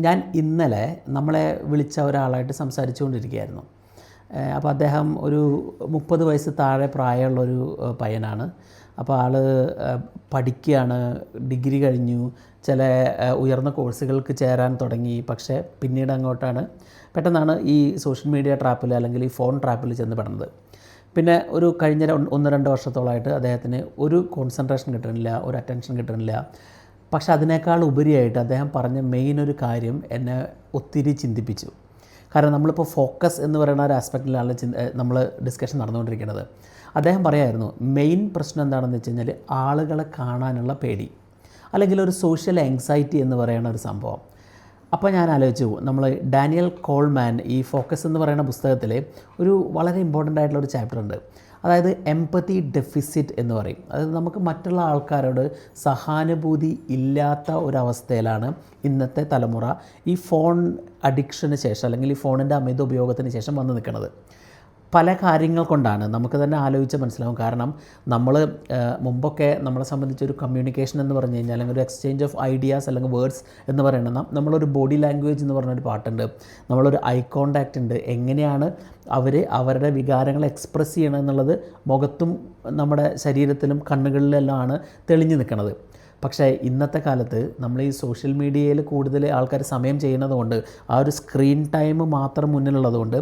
ഞാൻ ഇന്നലെ നമ്മളെ വിളിച്ച ഒരാളായിട്ട് സംസാരിച്ചുകൊണ്ടിരിക്കുകയായിരുന്നു. അപ്പോൾ അദ്ദേഹം ഒരു 30 വയസ്സ് താഴെ പ്രായമുള്ളൊരു പയ്യനാണ്. അപ്പോൾ ആൾ പഠിക്കുകയാണ്, ഡിഗ്രി കഴിഞ്ഞു, ചില ഉയർന്ന കോഴ്സുകൾക്ക് ചേരാൻ തുടങ്ങി. പക്ഷേ പിന്നീട് അങ്ങോട്ടാണ് പെട്ടെന്നാണ് ഈ സോഷ്യൽ മീഡിയ ട്രാപ്പിൽ അല്ലെങ്കിൽ ഈ ഫോൺ ട്രാപ്പിൽ ചെന്ന് പെടുന്നത്. പിന്നെ ഒരു കഴിഞ്ഞ 1-2 വർഷത്തോളമായിട്ട് അദ്ദേഹത്തിന് ഒരു കോൺസെൻട്രേഷൻ കിട്ടണില്ല, ഒരു അറ്റൻഷൻ കിട്ടണില്ല. പക്ഷെ അതിനേക്കാൾ ഉപരിയായിട്ട് അദ്ദേഹം പറഞ്ഞ മെയിൻ ഒരു കാര്യം എന്നെ ഒത്തിരി ചിന്തിപ്പിച്ചു. കാരണം നമ്മളിപ്പോൾ ഫോക്കസ് എന്ന് പറയുന്ന ഒരു ആസ്പെക്റ്റിലാണ് നമ്മൾ ഡിസ്കഷൻ നടന്നുകൊണ്ടിരിക്കുന്നത്. അദ്ദേഹം പറയായിരുന്നു മെയിൻ പ്രശ്നം എന്താണെന്ന് വെച്ച് കഴിഞ്ഞാൽ ആളുകളെ കാണാനുള്ള പേടി, അല്ലെങ്കിൽ ഒരു സോഷ്യൽ ആങ്സൈറ്റി എന്ന് പറയുന്ന ഒരു സംഭവം. അപ്പോൾ ഞാൻ ആലോചിച്ചു, നമ്മൾ ഡാനിയൽ കോൾമാൻ ഈ ഫോക്കസ് എന്ന് പറയുന്ന പുസ്തകത്തിൽ ഒരു വളരെ ഇമ്പോർട്ടൻ്റ് ആയിട്ടുള്ള ഒരു ചാപ്റ്റർ ഉണ്ട്. അതായത് എംപതി ഡെഫിസിറ്റ് എന്ന് പറയും. അതായത് നമുക്ക് മറ്റുള്ള ആൾക്കാരോട് സഹാനുഭൂതി ഇല്ലാത്ത ഒരവസ്ഥയിലാണ് ഇന്നത്തെ തലമുറ ഈ ഫോൺ അഡിക്ഷന് ശേഷം, അല്ലെങ്കിൽ ഈ ഫോണിൻ്റെ അമിത ഉപയോഗത്തിന് ശേഷം വന്ന് നിൽക്കുന്നത്. പല കാര്യങ്ങൾ കൊണ്ടാണ്, നമുക്ക് തന്നെ ആലോചിച്ച് മനസ്സിലാവും. കാരണം നമ്മൾ മുമ്പൊക്കെ നമ്മളെ സംബന്ധിച്ചൊരു കമ്മ്യൂണിക്കേഷൻ എന്ന് പറഞ്ഞു കഴിഞ്ഞാൽ, അല്ലെങ്കിൽ ഒരു എക്സ്ചേഞ്ച് ഓഫ് ഐഡിയാസ് അല്ലെങ്കിൽ വേർഡ്സ് എന്ന് പറയുന്നത്, നമ്മളൊരു ബോഡി ലാംഗ്വേജ് എന്ന് പറഞ്ഞൊരു പാട്ടുണ്ട്, നമ്മളൊരു ഐ കോണ്ടാക്റ്റ് ഉണ്ട്. എങ്ങനെയാണ് അവർ അവരുടെ വികാരങ്ങൾ എക്സ്പ്രസ് ചെയ്യണമെന്നുള്ളത് മുഖത്തും നമ്മുടെ ശരീരത്തിലും കണ്ണുകളിലെല്ലാമാണ് തെളിഞ്ഞു നിൽക്കുന്നത്. പക്ഷേ ഇന്നത്തെ കാലത്ത് നമ്മൾ ഈ സോഷ്യൽ മീഡിയയിൽ കൂടുതൽ ആൾക്കാർ സമയം ചെയ്യുന്നത് കൊണ്ട്, ആ ഒരു സ്ക്രീൻ ടൈം മാത്രം മുന്നിലുള്ളതുകൊണ്ട്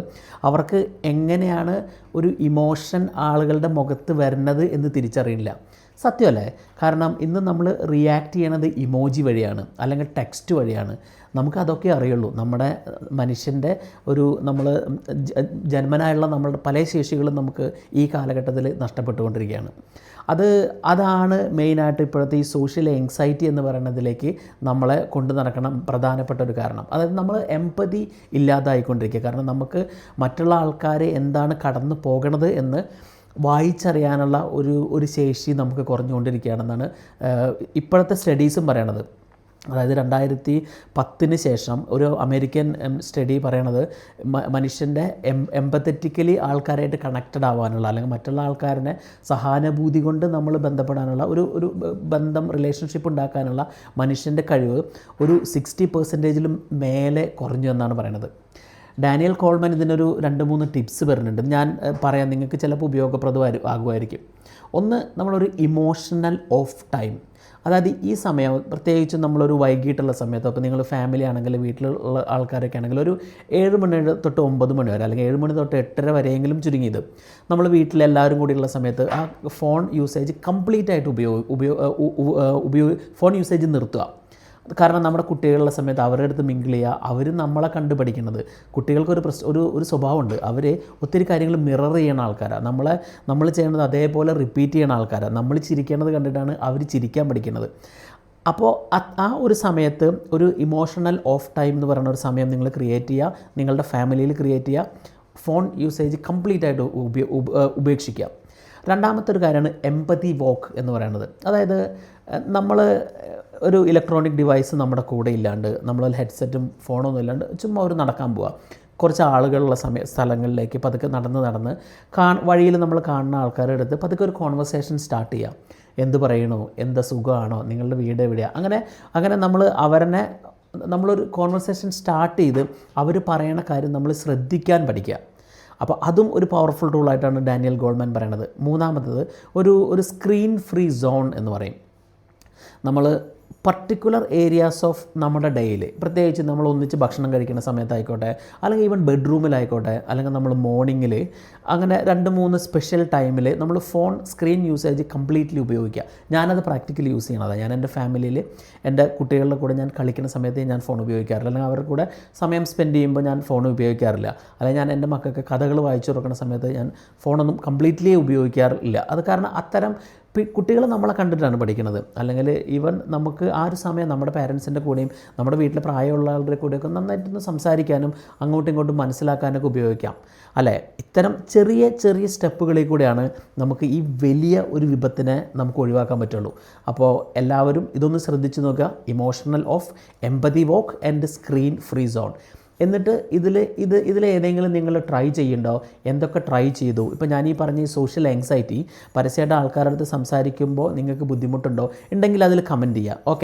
അവർക്ക് എങ്ങനെയാണ് ഒരു ഇമോഷൻ ആളുകളുടെ മുഖത്ത് വരുന്നത് എന്ന് തിരിച്ചറിയില്ല. സത്യമല്ലേ? കാരണം ഇന്ന് നമ്മൾ റിയാക്ട് ചെയ്യണത് ഇമോജി വഴിയാണ്, അല്ലെങ്കിൽ ടെക്സ്റ്റ് വഴിയാണ്. നമുക്കതൊക്കെ അറിയുള്ളൂ. നമ്മുടെ മനുഷ്യൻ്റെ ഒരു നമ്മൾ ജന്മനായുള്ള നമ്മളുടെ പല ശേഷികളും നമുക്ക് ഈ കാലഘട്ടത്തിൽ നഷ്ടപ്പെട്ടുകൊണ്ടിരിക്കുകയാണ്. അതാണ് മെയിനായിട്ട് ഇപ്പോഴത്തെ ഈ സോഷ്യൽ ആങ്സൈറ്റി എന്ന് പറയുന്നതിലേക്ക് നമ്മളെ കൊണ്ടു നടക്കണം പ്രധാനപ്പെട്ട ഒരു കാരണം. അതായത് നമ്മൾ എംപതി ഇല്ലാതായിക്കൊണ്ടിരിക്കുക. കാരണം നമുക്ക് മറ്റുള്ള ആൾക്കാർ എന്താണ് കടന്നു പോകണത് എന്ന് വായിച്ചറിയാനുള്ള ഒരു ശേഷി നമുക്ക് കുറഞ്ഞുകൊണ്ടിരിക്കുകയാണെന്നാണ് ഇപ്പോഴത്തെ സ്റ്റഡീസും പറയണത്. അതായത് 2010 ശേഷം ഒരു അമേരിക്കൻ സ്റ്റഡി പറയണത് മനുഷ്യൻ്റെ എംപത്തറ്റിക്കലി ആൾക്കാരായിട്ട് കണക്റ്റഡ് ആവാനുള്ള, അല്ലെങ്കിൽ മറ്റുള്ള ആൾക്കാരനെ സഹാനുഭൂതി കൊണ്ട് നമ്മൾ ബന്ധപ്പെടാനുള്ള ഒരു ബന്ധം, റിലേഷൻഷിപ്പ് ഉണ്ടാക്കാനുള്ള മനുഷ്യൻ്റെ കഴിവ് ഒരു 60% മേലെ കുറഞ്ഞു എന്നാണ് പറയണത്. ഡാനിയൽ കോൾമാൻ ഇതിനൊരു 2-3 ടിപ്സ് വരുന്നുണ്ട്. ഞാൻ പറയാം, നിങ്ങൾക്ക് ചിലപ്പോൾ ഉപയോഗപ്രദമാകുമായിരിക്കും. ഒന്ന്, നമ്മളൊരു ഇമോഷണൽ ഓഫ് ടൈം. അതായത് ഈ സമയം പ്രത്യേകിച്ചും നമ്മളൊരു വൈകിട്ടുള്ള സമയത്ത്, അപ്പോൾ നിങ്ങൾ ഫാമിലി ആണെങ്കിൽ, വീട്ടിലുള്ള ആൾക്കാരൊക്കെ ആണെങ്കിൽ, ഒരു 7 മണി തൊട്ട് 9 മണി വരെ, അല്ലെങ്കിൽ 7 മണി തൊട്ട് 8:30 വരെയെങ്കിലും ചുരുങ്ങിയത് നമ്മൾ വീട്ടിലെല്ലാവരും കൂടിയുള്ള സമയത്ത് ആ ഫോൺ യൂസേജ് കംപ്ലീറ്റ് ആയിട്ട് ഫോൺ യൂസേജ് നിർത്തുക. കാരണം നമ്മുടെ കുട്ടികളുടെ സമയത്ത് അവരുടെ അടുത്ത് മിങ്കിൾ ചെയ്യുക. അവർ നമ്മളെ കണ്ടു പഠിക്കുന്നത്. കുട്ടികൾക്കൊരു ഒരു സ്വഭാവമുണ്ട്, അവർ ഒത്തിരി കാര്യങ്ങൾ മിറർ ചെയ്യുന്ന ആൾക്കാരാണ്. നമ്മൾ ചെയ്യുന്നത് അതേപോലെ റിപ്പീറ്റ് ചെയ്യുന്ന ആൾക്കാരാണ്. നമ്മൾ ചിരിക്കേണ്ടത് കണ്ടിട്ടാണ് അവർ ചിരിക്കാൻ പഠിക്കുന്നത്. അപ്പോൾ ആ ഒരു സമയത്ത് ഒരു ഇമോഷണൽ ഓഫ് ടൈം എന്ന് പറയുന്ന ഒരു സമയം നിങ്ങൾ ക്രിയേറ്റ് ചെയ്യുക, നിങ്ങളുടെ ഫാമിലിയിൽ ക്രിയേറ്റ് ചെയ്യുക. ഫോൺ യൂസേജ് കംപ്ലീറ്റ് ആയിട്ട് ഉപേക്ഷിക്കുക. രണ്ടാമത്തെ ഒരു കാര്യമാണ് എംപതി വോക്ക് എന്ന് പറയുന്നത്. അതായത് നമ്മൾ ഒരു ഇലക്ട്രോണിക് ഡിവൈസ് നമ്മുടെ കൂടെ ഇല്ലാണ്ട്, നമ്മളൊരു ഹെഡ്സെറ്റും ഫോണൊന്നും ഇല്ലാണ്ട് ചുമ്മാ ഒരു നടക്കാൻ പോവുക. കുറച്ച് ആളുകളുള്ള സ്ഥലങ്ങളിലേക്ക് പതുക്കെ നടന്ന് വഴിയിൽ നമ്മൾ കാണുന്ന ആൾക്കാരുടെ അടുത്ത് പതുക്കെ ഒരു കോൺവെർസേഷൻ സ്റ്റാർട്ട് ചെയ്യുക. എന്ത് പറയണോ, എന്താ സുഖമാണോ, നിങ്ങളുടെ വീട് എവിടെയാണ്, അങ്ങനെ നമ്മളൊരു കോൺവെർസേഷൻ സ്റ്റാർട്ട് ചെയ്ത് അവർ പറയണ കാര്യം നമ്മൾ ശ്രദ്ധിക്കാൻ പഠിക്കുക. അപ്പോൾ അതും ഒരു പവർഫുൾ ടൂളായിട്ടാണ് ഡാനിയൽ ഗോൾമാൻ പറയണത്. മൂന്നാമത്തത് ഒരു സ്ക്രീൻ ഫ്രീ സോൺ എന്ന് പറയും. നമ്മൾ പർട്ടിക്കുലർ ഏരിയാസ് ഓഫ് നമ്മുടെ ഡേയിൽ, പ്രത്യേകിച്ച് നമ്മൾ ഒന്നിച്ച് ഭക്ഷണം കഴിക്കുന്ന സമയത്തായിക്കോട്ടെ, അല്ലെങ്കിൽ ഈവൻ ബെഡ്റൂമിലായിക്കോട്ടെ, അല്ലെങ്കിൽ നമ്മൾ മോർണിംഗിൽ, അങ്ങനെ 2-3 സ്പെഷ്യൽ ടൈമിൽ നമ്മൾ ഫോൺ സ്ക്രീൻ യൂസേജ് കംപ്ലീറ്റ്ലി ഉപയോഗിക്കുക. ഞാനത് പ്രാക്ടിക്കലി യൂസ് ചെയ്യണതാണ്. ഞാൻ എൻ്റെ ഫാമിലിയിൽ എൻ്റെ കുട്ടികളുടെ കൂടെ ഞാൻ കളിക്കുന്ന സമയത്ത് ഞാൻ ഫോൺ ഉപയോഗിക്കാറില്ല, അല്ലെങ്കിൽ അവരുടെ കൂടെ സമയം സ്പെൻഡ് ചെയ്യുമ്പോൾ ഞാൻ ഫോൺ ഉപയോഗിക്കാറില്ല. അല്ലെങ്കിൽ ഞാൻ എൻ്റെ മക്കൾക്ക് കഥകൾ വായിച്ചു കൊടുക്കുന്ന സമയത്ത് ഞാൻ ഫോണൊന്നും കംപ്ലീറ്റ്ലി ഉപയോഗിക്കാറില്ല. അത് കാരണം അത്തരം കുട്ടികൾ നമ്മളെ കണ്ടിട്ടാണ് പഠിക്കുന്നത്. അല്ലെങ്കിൽ ഈവൻ നമുക്ക് ആ ഒരു സമയം നമ്മുടെ പാരൻസിൻ്റെ കൂടെയും നമ്മുടെ വീട്ടിലെ പ്രായമുള്ള ആളുടെ കൂടെയൊക്കെ നന്നായിട്ടൊന്ന് സംസാരിക്കാനും അങ്ങോട്ടും ഇങ്ങോട്ടും മനസ്സിലാക്കാനൊക്കെ ഉപയോഗിക്കാം, അല്ലേ? ഇത്തരം ചെറിയ ചെറിയ സ്റ്റെപ്പുകളിൽ കൂടെയാണ് നമുക്ക് ഈ വലിയ ഒരു വിപത്തിനെ നമുക്ക് ഒഴിവാക്കാൻ പറ്റുള്ളൂ. അപ്പോൾ എല്ലാവരും ഇതൊന്ന് ശ്രദ്ധിച്ചു നോക്കുക. Emotional off, empathy walk and screen free zone. എന്നിട്ട് ഇതിലേതെങ്കിലും നിങ്ങൾ ട്രൈ ചെയ്യുന്നുണ്ടോ? എന്തൊക്കെ ട്രൈ ചെയ്തു? ഇപ്പോൾ ഞാൻ ഈ പറഞ്ഞ ഈ സോഷ്യൽ ആങ്സൈറ്റി, പരസ്യമായിട്ട് ആൾക്കാരുടെ അടുത്ത് സംസാരിക്കുമ്പോൾ നിങ്ങൾക്ക് ബുദ്ധിമുട്ടുണ്ടോ? ഉണ്ടെങ്കിൽ അതിൽ കമൻറ്റ് ചെയ്യുക. ഓക്കെ.